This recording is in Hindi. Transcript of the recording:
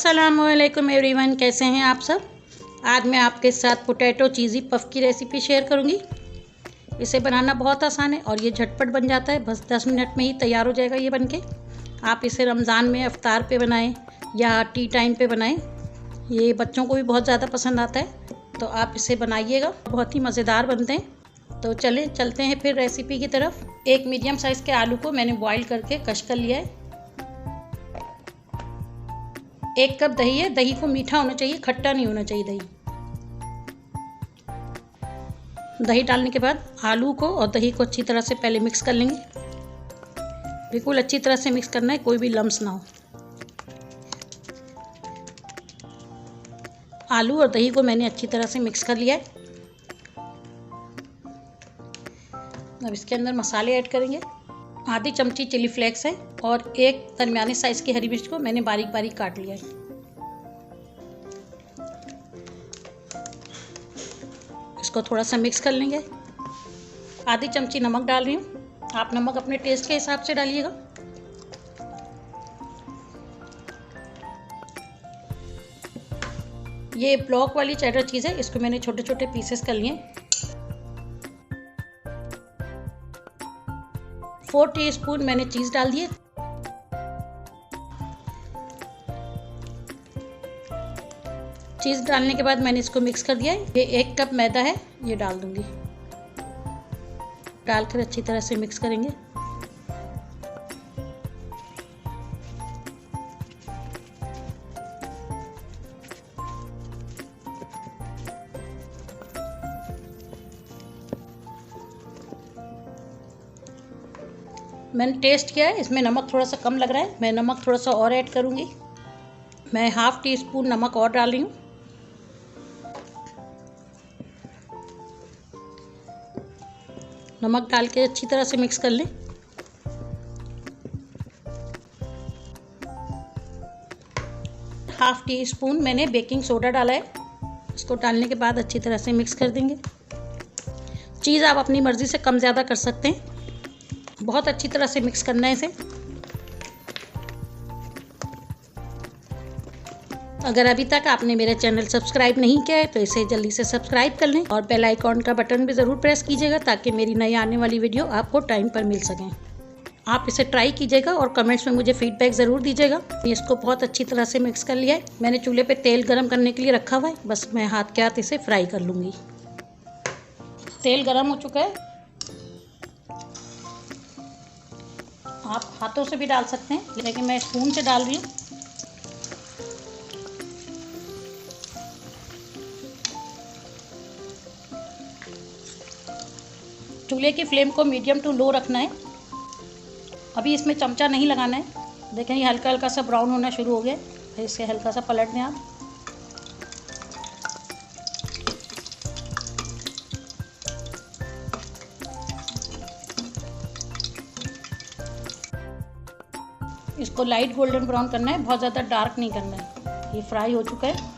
अस्सलामुअलैकुम एवरीवन, कैसे हैं आप सब। आज मैं आपके साथ पोटैटो चीज़ी पफ़ की रेसिपी शेयर करूंगी। इसे बनाना बहुत आसान है और ये झटपट बन जाता है, बस 10 मिनट में ही तैयार हो जाएगा ये बनके। आप इसे रमज़ान में इफ्तार पे बनाएं या टी टाइम पे बनाएं, ये बच्चों को भी बहुत ज़्यादा पसंद आता है, तो आप इसे बनाइएगा, बहुत ही मज़ेदार बनते हैं। तो चलते हैं फिर रेसिपी की तरफ। एक मीडियम साइज़ के आलू को मैंने बॉईल करके कश कर लिया है। 1 कप दही है। दही को मीठा होना चाहिए, खट्टा नहीं होना चाहिए दही। दही डालने के बाद आलू को और दही को अच्छी तरह से पहले मिक्स कर लेंगे। बिल्कुल अच्छी तरह से मिक्स करना है, कोई भी लम्स ना हो। आलू और दही को मैंने अच्छी तरह से मिक्स कर लिया है। अब इसके अंदर मसाले ऐड करेंगे। आधी चमची चिली फ्लेक्स है और एक दरमियाने साइज की हरी मिर्च को मैंने बारीक बारीक काट लिया है। इसको थोड़ा सा मिक्स कर लेंगे। आधी चमची नमक डाल रही हूँ, आप नमक अपने टेस्ट के हिसाब से डालिएगा। ये ब्लॉक वाली चेडर चीज़ है, इसको मैंने छोटे छोटे पीसेस कर लिए। 4 टीस्पून मैंने चीज़ डाल दिए। चीज़ डालने के बाद मैंने इसको मिक्स कर दिया है। ये 1 कप मैदा है, ये डाल दूंगी। डालकर अच्छी तरह से मिक्स करेंगे। मैंने टेस्ट किया है, इसमें नमक थोड़ा सा कम लग रहा है, मैं नमक थोड़ा सा और ऐड करूँगी। मैं 1/2 टीस्पून नमक और डाल रही हूँ। नमक डाल के अच्छी तरह से मिक्स कर लें। हाफ टी स्पून मैंने बेकिंग सोडा डाला है, इसको डालने के बाद अच्छी तरह से मिक्स कर देंगे। चीज़ आप अपनी मर्ज़ी से कम ज़्यादा कर सकते हैं। बहुत अच्छी तरह से मिक्स करना है इसे। अगर अभी तक आपने मेरा चैनल सब्सक्राइब नहीं किया है तो इसे जल्दी से सब्सक्राइब कर लें और बेल आइकॉन का बटन भी ज़रूर प्रेस कीजिएगा ताकि मेरी नई आने वाली वीडियो आपको टाइम पर मिल सकें। आप इसे ट्राई कीजिएगा और कमेंट्स में मुझे फीडबैक ज़रूर दीजिएगा। इसको बहुत अच्छी तरह से मिक्स कर लिया है। मैंने चूल्हे पे तेल गरम करने के लिए रखा हुआ है, बस मैं हाथ के हाथ इसे फ्राई कर लूँगी। तेल गरम हो चुका है, आप हाथों से भी डाल सकते हैं, लेकिन मैं स्पून से डाल रही हूँ। चूल्हे की फ्लेम को मीडियम टू लो रखना है। अभी इसमें चमचा नहीं लगाना है। देखें ये हल्का हल्का सा ब्राउन होना शुरू हो गया, इसे हल्का सा पलट दें आप। इसको लाइट गोल्डन ब्राउन करना है, बहुत ज़्यादा डार्क नहीं करना है। ये फ्राई हो चुका है।